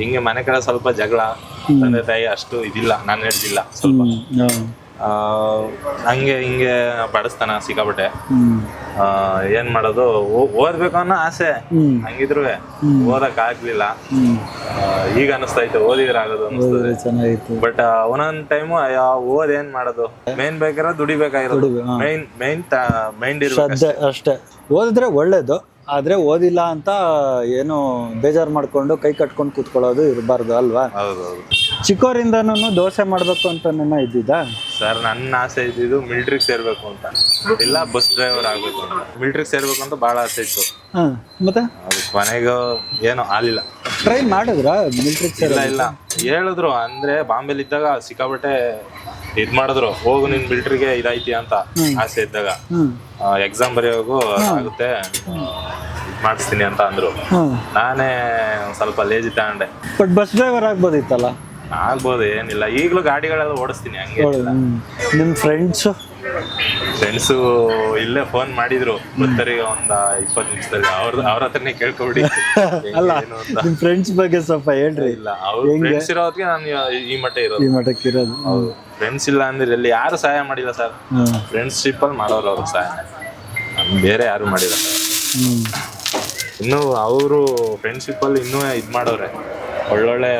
Speaker 1: ಹಿಂಗೆ ಮನೆ ಕಡೆ ಸ್ವಲ್ಪ ಜಗಳ, ತಂದೆ ತಾಯಿ ಅಷ್ಟು ಇದಿಲ್ಲ, ನಾನು ಹೇಳ್ತಿಲ್ಲ ಸ್ವಲ್ಪ. ಹಂಗೆ ಹಿಂಗೆ ಬಡಸ್ತಾನ ಸಿಕ್ಕಾಪಟ್ಟೆ. ಏನ್ ಮಾಡೋದು, ಓದ್ಬೇಕು ಅನ್ನೋ ಆಸೆ, ಹಂಗಿದ್ರು ಓದಕ್ ಆಗ್ಲಿಲ್ಲ. ಈಗ ಅನಿಸ್ತೈತೆ ಓದಿದ್ರೆ ಆಗೋದು ಅನಿಸ್ತದೆ.
Speaker 2: ಚೆನ್ನಾಗಿತ್ತು.
Speaker 1: ಬಟ್ ಒಂದೊಂದ್ ಟೈಮು ಓದ್ ಏನ್ ಮಾಡೋದು, ಮೇನ್ ಬೇಕಾದ್ರೆ ದುಡಿಬೇಕಾಗಿರೋದು. ಮೈಂಡ್ ಇರ್ಬೇಕು
Speaker 2: ಅಷ್ಟೇ. ಓದಿದ್ರೆ ಒಳ್ಳೇದು, ಆದ್ರೆ ಓದಿಲ್ಲ ಅಂತ ಏನು ಬೇಜಾರು ಮಾಡ್ಕೊಂಡು ಕೈ ಕಟ್ಕೊಂಡು ಕೂತ್ಕೊಳ್ಳೋದು ಇರಬಾರ್ದು ಅಲ್ವಾ?
Speaker 1: ಹೌದೌದು.
Speaker 2: ಚಿಕ್ಕವರಿಂದನೂ ದೋಸೆ ಮಾಡ್ಬೇಕು ಅಂತ ಇದ್ದಿದ್ದ
Speaker 1: ಸರ್? ನನ್ನ ಆಸೆ ಇದ್ದಿದ್ದು ಮಿಲಿಟ್ರಿಗೆ ಸೇರ್ಬೇಕು ಅಂತ, ಇಲ್ಲ ಬಸ್ ಡ್ರೈವರ್ ಆಗ್ಬೇಕು ಅಂತ. ಮಿಲಿಟ್ರಿಗೆ ಸೇರ್ಬೇಕು ಅಂತ ಬಹಳ ಆಸೆ ಇತ್ತು.
Speaker 2: ಮತ್ತೆ
Speaker 1: ಅದು ಕೊನೆಗೂ ಏನೋ ಆಗ್ಲಿಲ್ಲ.
Speaker 2: ಟ್ರೈ ಮಾಡಿದ್ರ ಮಿಲಿಟ್ರಿಗೆ?
Speaker 1: ಇಲ್ಲ ಹೇಳಿದ್ರು, ಅಂದ್ರೆ ಬಾಂಬೆಲಿ ಇದ್ದಾಗ ಸಿಕ್ಕಾಬಟ್ಟೆ ಇದ್ ಮಾಡಿದ್ರು, ಹೋಗು ನಿನ್ ಮಿಲಿಟ್ರಿಗೆ ಇದಾಯ್ತಿ ಅಂತ ಆಸೆ ಇದ್ದಾಗ. ಎಕ್ಸಾಮ್ ಬರೆಯೋಗು ಆಗುತ್ತೆ, ಮಾಡಿಸ್ತೀನಿ ಅಂತ ಅಂದ್ರು. ನಾನೇ ಸ್ವಲ್ಪ ಲೇಜಿ ತಗೊಂಡೆ.
Speaker 2: ಬಟ್ ಬಸ್ ಡ್ರೈವರ್ ಆಗ್ಬೋದಿತ್ತಲ್ಲ?
Speaker 1: ಆಗ್ಬೋದು, ಏನಿಲ್ಲ. ಈಗಲೂ ಗಾಡಿಗಳೆಲ್ಲ ಓಡಿಸ್ತೀನಿ, ಹಂಗೆ.
Speaker 2: ನಿಮ್ ಫ್ರೆಂಡ್ಸು
Speaker 1: ಇಲ್ಲೇ ಫೋನ್ ಮಾಡಿದ್ರು, ಬರ್ತಾರೀಗ ಒಂದ್ 20 ನಿಮಿಷದಲ್ಲಿ. ಅವ್ರ ಹತ್ರನೇ ಕೇಳ್ಕೊಬಿಡಿ.
Speaker 2: ಅಲ್ಲ, ನಿಮ್ ಫ್ರೆಂಡ್ಸ್ ಬಗ್ಗೆ ಸ್ವಲ್ಪ ಹೇಳ್ರಿ.
Speaker 1: ಇಲ್ಲ, ಅವ್ರ ಫ್ರೆಂಡ್ಸ್ ಇರೋದಕ್ಕೆ ನಾನು ಈ
Speaker 2: ಮಟ್ಟಕ್ಕೆ ಇರೋದು.
Speaker 1: ಫ್ರೆಂಡ್ಸ್ ಇಲ್ಲ ಅಂದ್ರೆ ಇಲ್ಲಿ ಯಾರು ಸಹಾಯ ಮಾಡಿಲ್ಲ ಸರ್. ಫ್ರೆಂಡ್ಶಿಪ್ ಅಲ್ಲಿ ಮಾಡೋರು ಅವ್ರಿಗೆ ಸಹಾಯ, ಬೇರೆ ಯಾರು ಮಾಡಿಲ್ಲ ಸರ್. ಇನ್ನು ಅವರು ಫ್ರೆಂಡ್ಶಿಪ್ ಅಲ್ಲಿ ಇನ್ನೂ ಇದ್ ಮಾಡೋರೆ, ಒಳ್ಳೊಳ್ಳೆ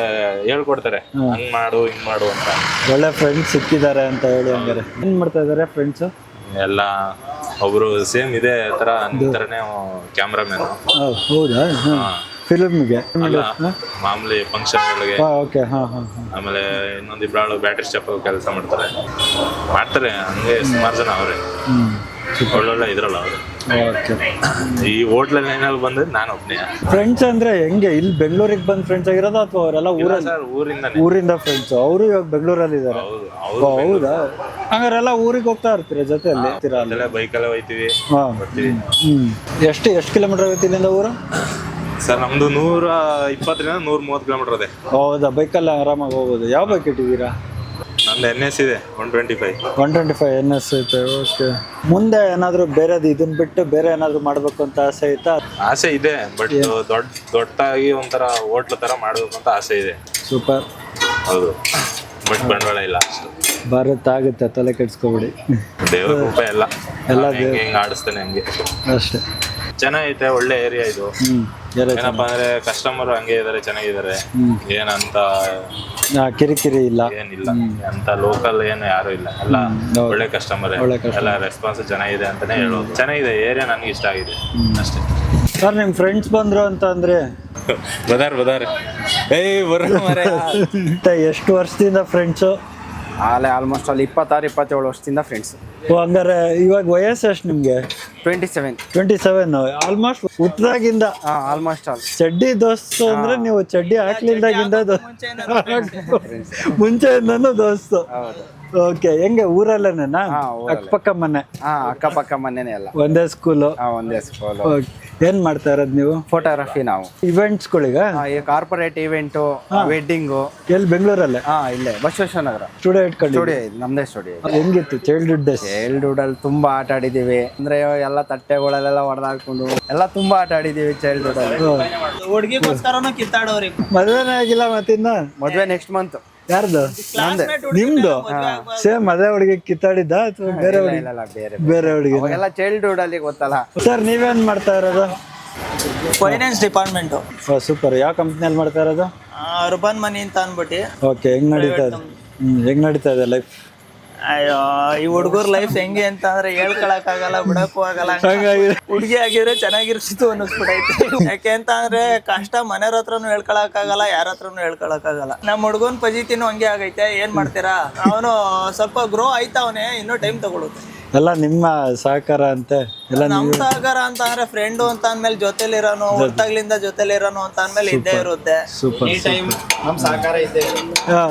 Speaker 1: ಹೇಳ್ಕೊಡ್ತಾರೆ, ಹಂಗ್ ಮಾಡು ಹಿಂಗ್ ಮಾಡು ಅಂತ. ಒಳ್ಳೆ
Speaker 2: ಫ್ರೆಂಡ್ಸ್ ಸಿಕ್ಕಿದ್ದಾರೆ ಅಂತ ಹೇಳಿ. ಹಂಗಾರೆ ಏನ್ ಮಾಡ್ತಾ ಇದಾರೆ ಫ್ರೆಂಡ್ಸ್
Speaker 1: ಎಲ್ಲ? ಒಬ್ರು ಸೇಮ್ ಇದೇ ತರ ನಿಂತರನೇ ಕ್ಯಾಮ್ರಾಮನ್.
Speaker 2: ಹೌದಾ? ಫಿಲ್ಮ್ಗೆ
Speaker 1: ಮಾಮೂಲಿ ಫಂಕ್ಷನ್ಗಳಿಗೆ.
Speaker 2: ಓಕೆ.
Speaker 1: ಆಮೇಲೆ ಇನ್ನೊಂದಿಬ್ರಾಳು ಬ್ಯಾಟ್ರಿ ಸ್ಟಾಪ್ ಕೆಲಸ ಮಾಡ್ತಾರೆ. ಹಂಗೆ ಸುಮಾರು ಜನ ಅವ್ರೆ, ಒಳ್ಳೊಳ್ಳೆ ಇದ್ರಲ್ಲ ಅವ್ರು. ಈ ಹೋಟ್ಲಲ್ಲಿ ಏನಾದ್ರು ಬಂದ್ರೆ ನಾನು ಒಬ್ನೇ.
Speaker 2: ಫ್ರೆಂಡ್ಸ್ ಅಂದ್ರೆ ಹೆಂಗೆ? ಇಲ್ಲಿ ಬೆಂಗಳೂರಿಗೆ ಬಂದ್ ಫ್ರೆಂಡ್ಸ್ ಆಗಿರೋದು ಅಥವಾ ಅವರೆಲ್ಲ ಊರಿಂದ ಫ್ರೆಂಡ್ಸ್? ಅವರು ಇವಾಗ ಬೆಂಗಳೂರಲ್ಲಿ ಇದಾರೆ. ಹೌದಾ? ಹಂಗಾರೆಲ್ಲ ಊರಿಗೆ ಹೋಗ್ತಾ ಇರ್ತೀರಾ ಜೊತೆಯಲ್ಲಿ?
Speaker 1: ಬೈಕಲ್ಲೇ ಹೋಯ್ತಿವಿ.
Speaker 2: ಎಷ್ಟು ಕಿಲೋಮೀಟರ್ ಆಗುತ್ತೆ ಇಲ್ಲಿಂದ ಊರು?
Speaker 1: ಸರ್ ನಮ್ದು 120ರಿಂದ 130 ಕಿಲೋಮೀಟರ್ ಇದೆ.
Speaker 2: ಹೌದಾ? ಬೈಕಲ್ಲಿ ಆರಾಮಾಗಿ ಹೋಗ್ಬೋದು. ಯಾವ ಬೈಕ್ ಇಟ್ಟಿದ್ದೀರಾ?
Speaker 1: ನಂದು NS ಇದೆ
Speaker 2: 125 NS ಐತೆ. ಓಕೆ. ಮುಂದೆ ಏನಾದ್ರು ಬೇರೆದು ಇದನ್ನ ಬಿಟ್ಟು ಬೇರೆ ಏನಾದ್ರು ಮಾಡ್ಬೇಕು ಅಂತ ಆಸೆ ಐತಾ?
Speaker 1: ಆಸೆ ಇದೆ, ಬಟ್ ದೊಡ್ಡದಾಗಿ ಒಂಥರ ಹೋಟ್ಲ್ ತರ ಮಾಡ್ಬೇಕು ಅಂತ ಆಸೆ ಇದೆ.
Speaker 2: ಸೂಪರ್.
Speaker 1: ಹೌದು, ಬಟ್ ಬಂಡವಾಳ ಇಲ್ಲ ಅಷ್ಟು.
Speaker 2: ಭಾರತ ಆಗುತ್ತೆ, ತಲೆ ಕೆಡ್ಸ್ಕೊಬಿಡಿ.
Speaker 1: ದೇವ್ರ ರೂಪ ಎಲ್ಲ ಹೆಂಗೆ ಆಡಿಸ್ತಾನೆ ಹಂಗೆ
Speaker 2: ಅಷ್ಟೇ.
Speaker 1: ಚೆನ್ನಾಗೈತೆ, ಒಳ್ಳೆ ಏರಿಯಾ ಇದು. ಏನಪ್ಪಾ ಅಂದ್ರೆ ಕಸ್ಟಮರ್ ಹಂಗೆ ಇದಾರೆ, ಚೆನ್ನಾಗಿದ್ದಾರೆ. ಏನಂತ
Speaker 2: ಕಿರಿಕಿರಿ ಇಲ್ಲ,
Speaker 1: ಏನಿಲ್ಲ. ಅಂತ ಲೋಕಲ್ ಏನು ಯಾರು ಇಲ್ಲ, ಎಲ್ಲ ಒಳ್ಳೆ ಕಸ್ಟಮರ್, ಎಲ್ಲ ರೆಸ್ಪಾನ್ಸ್ ಚೆನ್ನಾಗಿದೆ ಅಂತಾನೆ ಹೇಳೋದು. ಚೆನ್ನಾಗಿದೆ ಏರಿಯಾ, ನನ್ಗೆ ಇಷ್ಟ ಆಗಿದೆ ಅಷ್ಟೇ.
Speaker 2: ಸರ್ ನಿಮ್ ಫ್ರೆಂಡ್ಸ್ ಬಂದ್ರು ಅಂತ ಅಂದ್ರೆ
Speaker 1: ಬದಾರ್
Speaker 2: ಎಷ್ಟು ವರ್ಷದಿಂದ ಫ್ರೆಂಡ್ಸು?
Speaker 4: ಆಲ್ಮೋಸ್ಟ್ ಅಲ್ಲಿ 26-27 ವರ್ಷದಿಂದ ಫ್ರೆಂಡ್ಸ್.
Speaker 2: ಹಂಗಾರೆ ಇವಾಗ ವಯಸ್ಸು ಎಷ್ಟು ನಿಮ್ಗೆ? 27. ಆಲ್ಮೋಸ್ಟ್ ಹುಟ್ಟದಾಗಿಂದ
Speaker 4: ಆಲ್ಮೋಸ್ಟ್
Speaker 2: ಚಡ್ಡಿ ದೋಸ್ತು ಅಂದ್ರೆ ನೀವು ಚಡ್ಡಿ ಹಾಕ್ಲಿಲ್ದಾಗಿಂದ ಮುಂಚೆಯಿಂದನೂ ದೋಸ್ತು. ಓಕೆ, ಹೆಂಗೆ ಊರಲ್ಲೇನಾ?
Speaker 4: ಹಾ, ಊರಲ್ಲೇ.
Speaker 2: ಅಕ್ಕಪಕ್ಕ ಮನೆ,
Speaker 4: ಹಾ, ಅಕ್ಕಪಕ್ಕ ಮನೇನೆ ಎಲ್ಲ.
Speaker 2: ಒಂದೇ ಸ್ಕೂಲು.
Speaker 4: ಹಾ, ಒಂದೇ ಸ್ಕೂಲ್.
Speaker 2: ಏನ್ ಮಾಡ್ತಾ ಇರೋದು ನೀವು?
Speaker 4: ಫೋಟೋಗ್ರಫಿ ನಾವು.
Speaker 2: ಇವೆಂಟ್ಸ್ಗಳಿಗ?
Speaker 4: ಈ ಕಾರ್ಪೊರೇಟ್ ಇವೆಂಟು, ವೆಡ್ಡಿಂಗು.
Speaker 2: ಎಲ್ಲಿ ಬೆಂಗಳೂರಲ್ಲೇ?
Speaker 4: ಹಾ, ಇಲ್ಲೇ ಬಸವೇಶ್ವರ ನಗರ
Speaker 2: ಸ್ಟುಡಿಯೋ ಇಟ್ಕೊಂಡು.
Speaker 4: ಸ್ಟುಡಿಯೋ ಇದೆ, ನಮ್ದೇ ಸ್ಟುಡಿಯೋ ಇದೆ.
Speaker 2: ಹೆಂಗಿತ್ತು ಚೈಲ್ಡ್ಹುಡ್ ಡೇಸ್?
Speaker 4: ಚೈಲ್ಡ್ಹುಡ್ ಅಲ್ಲಿ ತುಂಬಾ ಆಟ ಆಡಿದೀವಿ. ಅಂದ್ರೆ ಎಲ್ಲ ತಟ್ಟೆಗಳೆಲ್ಲ ಹೊಡೆದಾಕೊಂಡು ಎಲ್ಲ ತುಂಬಾ ಆಟ ಆಡಿದೀವಿ ಚೈಲ್ಡ್ಹುಡ್ ಅಲ್ಲಿ.
Speaker 3: ಹುಡುಗಿಗೋಸ್ಕರನು ಕಿತ್ತಾಡೋರಿ.
Speaker 2: ಮದ್ವೆನೇ ಆಗಿಲ್ಲ ಮತ್ತಿನ್ನ?
Speaker 4: ಮದ್ವೆ ನೆಕ್ಸ್ಟ್ ಮಂತ್.
Speaker 2: ಯಾರ್ದು? ನಿಮ್ದು? ಸೇಮ್ ಅದೇ ಹುಡುಗಿ ಕಿತ್ತಾಡಿದ್ದ ಅಥವಾ ಬೇರೆ ಹುಡುಗಿ?
Speaker 4: ಇಲ್ಲ ಬೇರೆ
Speaker 2: ಬೇರೆ ಹುಡುಗಿ.
Speaker 4: ಅವಾಗೆಲ್ಲ ಚೈಲ್ಡ್ಹುಡ್ ಅಲ್ಲಿ ಗೊತ್ತಲ್ಲ.
Speaker 2: ಸರ್ ನೀವೇನ್ ಮಾಡ್ತಾ ಇರೋದು?
Speaker 3: Finance department.
Speaker 2: ಸೂಪರ್. ಯಾವ ಕಂಪ್ನಿಯಲ್ಲಿ ಮಾಡ್ತಾ ಇರೋದು?
Speaker 3: ಅರ್ಬನ್ ಮನಿ ಅಂತ ಅನ್ಬಿಟ್ಟು.
Speaker 2: ಓಕೆ, ಹೆಂಗ್ ನಡೀತಾ ಇದೆ? ಹೆಂಗ್ ನಡೀತಾ ಇದೆ ಲೈಫ್?
Speaker 3: ಅಯ್ಯೋ, ಈ ಹುಡುಗರ್ ಲೈಫ್ ಹೆಂಗೆ ಅಂತ ಅಂದ್ರೆ ಹೇಳ್ಕೊಳಕ್ ಆಗಲ್ಲ, ಬಿಡಕ್ಕೂ ಆಗಲ್ಲ.
Speaker 2: ಹಂಗಾಗಿದೆ.
Speaker 3: ಹುಡುಗಿ ಆಗಿದ್ರೆ ಚೆನ್ನಾಗಿರ್ಸಿತ್ತು ಅನ್ನಿಸ್ಬಿಟ್ಟೈತೆ. ಯಾಕೆ ಅಂತ ಅಂದ್ರೆ ಕಷ್ಟ ಮನೆಯವ್ರ ಹತ್ರನು ಹೇಳ್ಕೊಳಕ್ ಆಗಲ್ಲ, ಯಾರ ಹತ್ರನು ಹೇಳ್ಕೊಳಕ್ ಆಗಲ್ಲ. ನಮ್ಮ ಹುಡುಗನ್ ಪಜಿತಿನೂ ಹಂಗೆ ಆಗೈತೆ. ಏನ್ ಮಾಡ್ತೀರಾ? ಅವನು ಸ್ವಲ್ಪ ಗ್ರೋ ಆಯ್ತವನೆ, ಇನ್ನೂ ಟೈಮ್ ತಗೊಳುತ್ತೆ.
Speaker 2: ಎಲ್ಲ ನಿಮ್ಮ ಸಹಕಾರ ಅಂತೆ ಎಲ್ಲ?
Speaker 3: ನಮ್ ಸಹಕಾರ ಅಂತ ಅಂದ್ರೆ ಫ್ರೆಂಡು ಅಂತ ಅಂದ್ಮೇಲೆ ಜೊತೆಲಿರೋನು, ಹೊರತಾಗ್ಲಿಂದ ಜೊತೆಲಿರೋನು ಅಂತ ಅಂದ್ಮೇಲೆ ಇದ್ದೇ ಇರುತ್ತೆ.
Speaker 2: ಸೂಪರ್.
Speaker 4: ನಮ್ ಸಹಕಾರ ಇದೆ.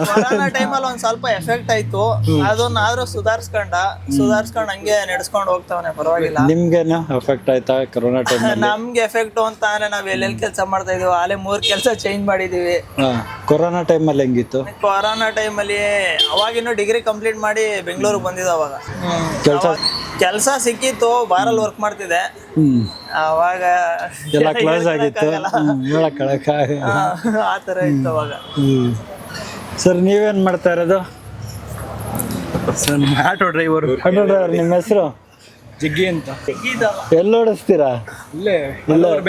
Speaker 3: ಕೊರೋನಾ ಟೈಮಲ್ಲಿ ಒಂದ್ ಸ್ವಲ್ಪ ಎಫೆಕ್ಟ್ ಆಯ್ತು, ಅದನ್ನಾದ್ರೂ ಸುಧಾರ್ಸ್ಕೊಂಡ್ ಹಂಗೆ ನಡೆಸ್ಕೊಂಡ್ ಹೋಗ್ತಾವನೆ, ಪರವಾಗಿಲ್ಲ.
Speaker 2: ನಿಮ್ಗೇನು ಎಫೆಕ್ಟ್ ಆಯ್ತಾ ಕೊರೋನಾ ಟೈಮ್?
Speaker 3: ನಮ್ಗೆ ಎಫೆಕ್ಟ್ ಅಂತ ಅಂದ್ರೆ ನಾವ್ ಎಲ್ಲೆಲ್ಲಿ ಕೆಲಸ ಮಾಡ್ತಾ ಇದೀವಿ, ಅಲ್ಲೇ 3 ಕೆಲಸ ಚೇಂಜ್ ಮಾಡಿದೀವಿ.
Speaker 2: ಕೊರೋನಾ ಟೈಮಲ್ಲಿ ಹೆಂಗಿತ್ತು?
Speaker 3: ಕೊರೋನಾ ಟೈಮಲ್ಲಿ ಅವಾಗಿನ್ನು ಡಿಗ್ರಿ ಕಂಪ್ಲೀಟ್ ಮಾಡಿ ಬೆಂಗಳೂರಿಗೆ ಬಂದಿದ್ದ. ಅವಾಗ ಕೆಲಸ ಸಿಕ್ಕಿತ್ತು, ಬಾರಲ್ಲಿ ವರ್ಕ್ ಮಾಡ್ತಿದ್ದೆ. ಅವಾಗ
Speaker 2: ಎಲ್ಲ ಕ್ಲೋಸ್ ಆಗಿತ್ತು,
Speaker 3: ಆತರ ಇತ್ತು ಅವಾಗ.
Speaker 2: ಸರ್ ನೀವೇನ್ ಮಾಡ್ತಾ ಇರೋದು?
Speaker 4: Auto driver.
Speaker 2: Auto driver. ನಿಮ್ಮ ಹೆಸರು?
Speaker 4: ಜಿಗ್ಗಿ ಅಂತ.
Speaker 2: ಎಲ್ಲಿ ಓಡಿಸ್ತೀರಾ?
Speaker 4: ಇಲ್ಲೇ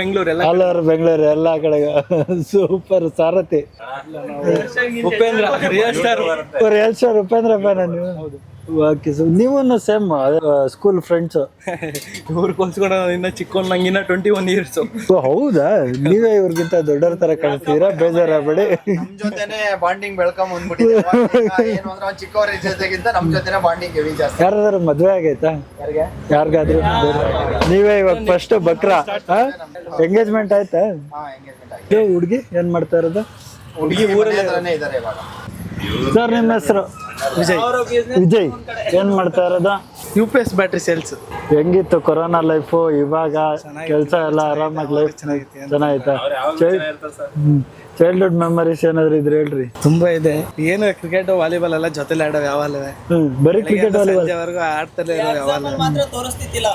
Speaker 4: ಬೆಂಗಳೂರು.
Speaker 2: ಅಲ್ಲವ್ರು ಬೆಂಗಳೂರು ಎಲ್ಲ ಕಡೆ. ಸೂಪರ್. ಸಾರಥಿ
Speaker 4: ಉಪೇಂದ್ರ, ರಿಯಲ್
Speaker 2: ಸ್ಟಾರ್ ಉಪೇಂದ್ರ ಫ್ಯಾನ ನೀವು? ಓಕೆ. ಸೊ ನೀವು ಸೇಮ್ ಸ್ಕೂಲ್ ಫ್ರೆಂಡ್ಸ್?
Speaker 4: ಇವ್ರು ಕೊಲ್ಸ್ಕೊಂಡು ಇನ್ನ ಚಿಕ್ಕವನ್, ನಂಗಿನ್ನ 21 years.
Speaker 2: ಹೌದಾ? ನೀವೇ ಇವ್ರಿಗಿಂತ ದೊಡ್ಡವ್ರ ತರ ಕಾಣ್ತೀರಾ, ಬೇಜಾರಾಗಬೇಡಿ.
Speaker 4: ನಮ್ ಜೊತೆನೆ ಬಾಂಡಿಂಗ್ ಬೆಳ್ಕೊಂಡ್ ಬಂದ್ಬಿಟ್ಟಿದೆ. ಏನು ಅಂದ್ರೆ ಚಿಕ್ಕವರ ಜೊತೆಗಿಂತ ನಮ್ ಜೊತೆನೆ ಬಾಂಡಿಂಗ್ ಹೆವಿ ಜಾಸ್ತಿ.
Speaker 2: ಯಾರಾದ್ರೂ ಮದ್ವೆ ಆಗೈತಾ? ಯಾರಿಗಾದ್ರೂ? ನೀವೇ ಇವಾಗ ಫಸ್ಟ್ ಬಕ್ರಾ ಎಂಗೇಜ್ಮೆಂಟ್ ಆಯ್ತಾ? ಹುಡುಗಿ ಏನ್ ಮಾಡ್ತಾ ಇರೋದು?
Speaker 4: ಹುಡುಗಿ ಊರಲ್ಲೇ ಇದಾರೆ ಇವಾಗ.
Speaker 2: ಸರ್ ನಿಮ್ಮ ಹೆಸರು? ವಿಜಯ್. ಏನ್ ಮಾಡ್ತಾ ಇರೋದು?
Speaker 4: UPS battery sales.
Speaker 2: ಹೆಂಗಿತ್ತು ಕೊರೋನಾ ಲೈಫು? ಇವಾಗ ಕೆಲಸ ಎಲ್ಲ ಆರಾಮಾಗಿ ಲೈಫ್ ಚೆನ್ನಾಗಿತ್ತಾ? ಚೈಲ್ಡ್ಹುಡ್ ಮೆಮರೀಸ್ ಏನಾದ್ರು ಇದ್ರೆ ಹೇಳ್ರಿ.
Speaker 5: ತುಂಬಾ ಇದೆ. ಏನು ಕ್ರಿಕೆಟ್, ವಾಲಿಬಾಲ್ ಎಲ್ಲ ಜೊತೆಲಿ ಆಡೋ ಯಾವಾಗಲೂ.
Speaker 2: ಬರೀ ಕ್ರಿಕೆಟ್ ವಾಲಿಬಾಲ್
Speaker 5: ಆಡ್ತಲೇ ಇರೋ ಯಾವಾಗಲೂ.
Speaker 3: ಮಾತ್ರ ತೋರಿಸ್ತಿದ್ದಿಲ್ಲ,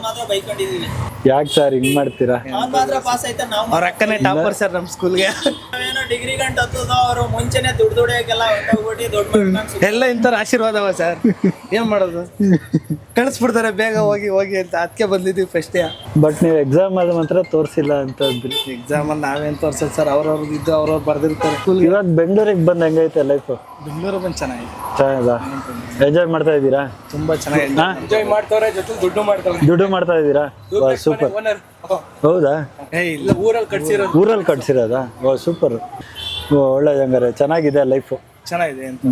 Speaker 3: ಮಾತ್ರ ಬೈಕೊಂಡಿದೀವಿ.
Speaker 2: ಯಾಕೆ ಸರ್ ಹಿಂಗ್ ಮಾಡ್ತೀರಾ?
Speaker 3: ಅವ್ನ್ ಮಾತ್ರ ಪಾಸ್ ಆಯ್ತಾ, ನಾವು
Speaker 5: ಅವ್ರ ಅಕ್ಕನೇ ಟಾಪರ್ ಸರ್ ನಮ್ಮ ಸ್ಕೂಲ್ಗೆ.
Speaker 3: ನಾವೇನೋ ಡಿಗ್ರಿ ಗಂಟು ಹತ್ತದ, ಅವರು ಮುಂಚೆನೆ ದುಡ್ಡಿಯಾಗೆಲ್ಲ ಹೊಟ್ಟೋಗ್ಬಿಟ್ಟು ದೊಡ್ಡ
Speaker 5: ಎಲ್ಲ ಇಂಥವ್ರ ಆಶೀರ್ವಾದವ ಸರ್. ಏನ್ ಮಾಡೋದು, ಕಳಿಸ್ಬಿಡ್ತಾರೆ ಬೇಗ ಹೋಗಿ ಹೋಗಿ ಅಂತ. ಅದಕ್ಕೆ ಬಂದಿದ್ದೀವಿ ಫಸ್ಟ್.
Speaker 2: ಬಟ್ ನೀವು ಎಕ್ಸಾಮ್ ಆದ ಮಾತ್ರ ತೋರಿಸಿಲ್ಲ ಅಂತ ಅಂದ್ರಿ.
Speaker 5: ಎಕ್ಸಾಮ್ ಅಲ್ಲಿ ನಾವೇನ್ ತೋರ್ಸೋದು ಸರ್, ಅವ್ರವ್ರದ್ದು ಇದ್ದು ಅವ್ರವ್ರು ಬರ್ದಿರ್ತಾರೆ.
Speaker 2: ಇವಾಗ ಬೆಂಗಳೂರಿಗೆ ಬಂದ್ ಹೆಂಗೈತೆ ಲೈಫ್?
Speaker 5: ಬೆಂಗಳೂರು ಬಂದು ಚೆನ್ನಾಗಿದೆ.
Speaker 2: ಚೆನ್ನಾಗಿದಾ? ಎಂಜಾಯ್ ಮಾಡ್ತಾ ಇದ್ದೀರಾ?
Speaker 5: ತುಂಬಾ ಚೆನ್ನಾಗಿದೆ. ಎಂಜಾಯ್ ಮಾಡ್ತಾವ್ರೆ, ಜೊತೆ ದುಡ್ಡು
Speaker 2: ಮಾಡ್ತಾ ಇದ್ದೀರಾ? ಸೂಪರ್. ಹೌದಾ?
Speaker 5: ಇಲ್ಲ, ಊರಲ್ಲಿ ಕಟ್ಸಿರೋದು.
Speaker 2: ಊರಲ್ಲಿ ಕಟ್ಸಿರೋದಾ? ಓ ಸೂಪರ್. ಒಳ್ಳೇದು. ಹಂಗಾರೆ ಚೆನ್ನಾಗಿದೆ ಲೈಫು.
Speaker 5: ಚೆನ್ನಾಗಿದೆ ಅಂತ.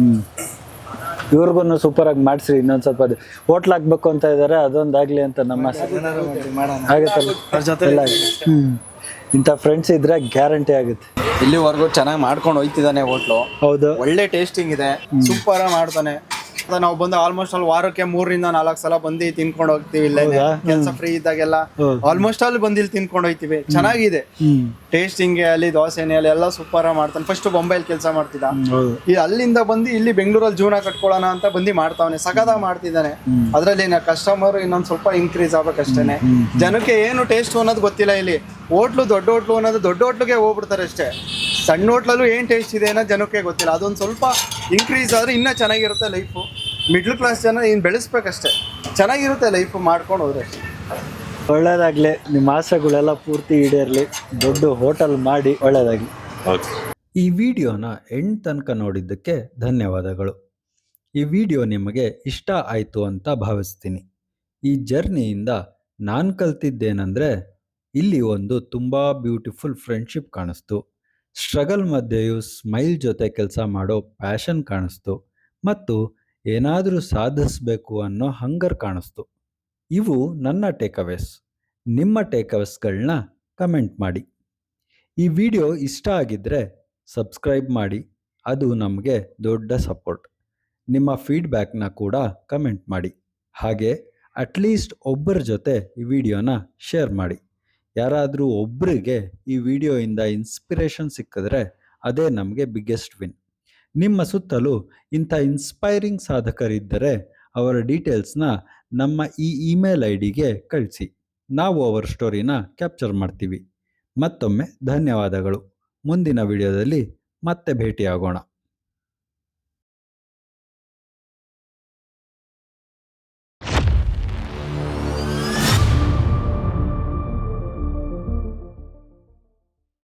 Speaker 2: ಇವ್ರಿಗೂ ಸೂಪರ್ ಆಗಿ ಮಾಡಿಸ್ರಿ. ಇನ್ನೊಂದ್ ಸ್ವಲ್ಪ ಹೋಟ್ಲ್ ಹಾಕ್ಬೇಕು ಅಂತ ಇದಾರೆ, ಅದೊಂದಾಗ್ಲಿ ಅಂತ ನಮ್ಮ ಆಗುತ್ತಲ್ಲ.
Speaker 5: ಅವ್ರ ಜೊತೆ
Speaker 2: ಇಂಥ ಫ್ರೆಂಡ್ಸ್ ಇದ್ರೆ ಗ್ಯಾರಂಟಿ ಆಗುತ್ತೆ.
Speaker 4: ಇಲ್ಲಿವರೆಗೂ ಚೆನ್ನಾಗಿ ಮಾಡ್ಕೊಂಡು ಹೋಯ್ತಿದ್ದಾನೆ ಹೋಟ್ಲು.
Speaker 2: ಹೌದು,
Speaker 4: ಒಳ್ಳೆ ಟೇಸ್ಟಿಂಗ್ ಇದೆ, ಸೂಪರ್ ಮಾಡ್ತಾನೆ. ನಾವು ಬಂದು ಆಲ್ಮೋಸ್ಟ್ ಅಲ್ಲಿ ವಾರಕ್ಕೆ 3 ರಿಂದ 4 ಸಲ ಬಂದು ತಿನ್ಕೊಂಡು ಹೋಗ್ತೀವಿ. ಇಲ್ಲೇ ಕೆಲಸ ಫ್ರೀ ಇದ್ದಾಗೆಲ್ಲ ಆಲ್ಮೋಸ್ಟ್ ಅಲ್ಲಿ ಬಂದು ಇಲ್ಲಿ ತಿನ್ಕೊಂಡು ಹೋಯ್ತಿವಿ. ಚೆನ್ನಾಗಿದೆ ಟೇಸ್ಟಿಂಗ್ ಅಲ್ಲಿ, ದೋಸೆನೆ ಅಲ್ಲಿ ಎಲ್ಲ ಸೂಪರ್ ಮಾಡ್ತಾನೆ. ಫಸ್ಟ್ ಬೊಂಬೈಲಿ ಕೆಲಸ ಮಾಡ್ತಿದ್ದ, ಅಲ್ಲಿಂದ ಬಂದು ಇಲ್ಲಿ ಬೆಂಗಳೂರಲ್ಲಿ ಜೀವನ ಕಟ್ಕೊಳ್ಳೋಣ ಅಂತ ಬಂದು ಮಾಡ್ತಾವನೆ. ಸಗದ ಮಾಡ್ತಿದ್ದಾನೆ. ಅದ್ರಲ್ಲಿ ಕಸ್ಟಮರ್ ಇನ್ನೊಂದ್ ಸ್ವಲ್ಪ ಇನ್ಕ್ರೀಸ್ ಆಗ್ಬೇಕಷ್ಟೇನೆ. ಜನಕ್ಕೆ ಏನು ಟೇಸ್ಟ್ ಅನ್ನೋದು ಗೊತ್ತಿಲ್ಲ. ಇಲ್ಲಿ ಹೋಟ್ಲು ದೊಡ್ಡ ಹೋಟ್ಲು ಅನ್ನೋದು ದೊಡ್ಡ ಹೋಟ್ಲಿಗೆ ಹೋಗ್ಬಿಡ್ತಾರೆ ಅಷ್ಟೇ. ಸಣ್ಣ ಹೋಟ್ಲಲ್ಲೂ ಏನು ಟೇಸ್ಟ್ ಇದೆ ಅನ್ನೋ ಜನಕ್ಕೆ ಗೊತ್ತಿಲ್ಲ. ಅದೊಂದು ಸ್ವಲ್ಪ ಇನ್ಕ್ರೀಸ್ ಆದರೆ ಇನ್ನೂ ಚೆನ್ನಾಗಿರುತ್ತೆ ಲೈಫು. ಮಿಡ್ಲ್ ಕ್ಲಾಸ್ ಜನ ಇನ್ನು ಬೆಳೆಸ್ಬೇಕಷ್ಟೇ, ಚೆನ್ನಾಗಿರುತ್ತೆ ಲೈಫು ಮಾಡ್ಕೊಂಡು ಹೋದ್ರೆ.
Speaker 2: ಒಳ್ಳೇದಾಗ್ಲಿ, ನಿಮ್ಮ ಆಸೆಗಳೆಲ್ಲ ಪೂರ್ತಿ ಈಡೇರಲಿ. ದೊಡ್ಡ ಹೋಟೆಲ್ ಮಾಡಿ ಒಳ್ಳೇದಾಗ್ಲಿ. ಈ ವಿಡಿಯೋನ ಎಂಡ್ ತನಕ ನೋಡಿದ್ದಕ್ಕೆ ಧನ್ಯವಾದಗಳು. ಈ ವಿಡಿಯೋ ನಿಮಗೆ ಇಷ್ಟ ಆಯಿತು ಅಂತ ಭಾವಿಸ್ತೀನಿ. ಈ ಜರ್ನಿಯಿಂದ ನಾನು ಕಲ್ತಿದ್ದೇನೆಂದರೆ, ಇಲ್ಲಿ ಒಂದು ತುಂಬ ಬ್ಯೂಟಿಫುಲ್ ಫ್ರೆಂಡ್ಶಿಪ್ ಕಾಣಿಸ್ತು. ಸ್ಟ್ರಗಲ್ ಮಧ್ಯೆಯೂ ಸ್ಮೈಲ್ ಜೊತೆ ಕೆಲಸ ಮಾಡೋ ಪ್ಯಾಷನ್ ಕಾಣಿಸ್ತು. ಮತ್ತು ಏನಾದರೂ ಸಾಧಿಸಬೇಕು ಅನ್ನೋ ಹಂಗರ್ ಕಾಣಿಸ್ತು. ಇವು ನನ್ನ ಟೇಕ್ಅವೇಸ್. ನಿಮ್ಮ ಟೇಕ್ಅವೇಸ್ಗಳನ್ನ ಕಮೆಂಟ್ ಮಾಡಿ. ಈ ವಿಡಿಯೋ ಇಷ್ಟ ಆಗಿದ್ದರೆ ಸಬ್ಸ್ಕ್ರೈಬ್ ಮಾಡಿ, ಅದು ನಮಗೆ ದೊಡ್ಡ ಸಪೋರ್ಟ್. ನಿಮ್ಮ ಫೀಡ್ಬ್ಯಾಕ್ನ ಕೂಡ ಕಮೆಂಟ್ ಮಾಡಿ. ಹಾಗೆ ಅಟ್ಲೀಸ್ಟ್ ಒಬ್ಬರ ಜೊತೆ ಈ ವಿಡಿಯೋನ ಶೇರ್ ಮಾಡಿ. ಯಾರಾದರೂ ಒಬ್ಬರಿಗೆ ಈ ವಿಡಿಯೋಯಿಂದ ಇನ್ಸ್ಪಿರೇಷನ್ ಸಿಕ್ಕಿದ್ರೆ ಅದೇ ನಮಗೆ ಬಿಗ್ಗೆಸ್ಟ್ ವಿನ್. ನಿಮ್ಮ ಸುತ್ತಲೂ ಇಂಥ ಇನ್ಸ್ಪೈರಿಂಗ್ ಸಾಧಕರಿದ್ದರೆ ಅವರ ಡೀಟೇಲ್ಸ್ನ ನಮ್ಮ ಈ ಇಮೇಲ್ ಐಡಿಗೆ ಕಳಿಸಿ. ನಾವು ಅವರ ಸ್ಟೋರಿನ ಕ್ಯಾಪ್ಚರ್ ಮಾಡ್ತೀವಿ. ಮತ್ತೊಮ್ಮೆ ಧನ್ಯವಾದಗಳು. ಮುಂದಿನ ವಿಡಿಯೋದಲ್ಲಿ ಮತ್ತೆ ಭೇಟಿಯಾಗೋಣ.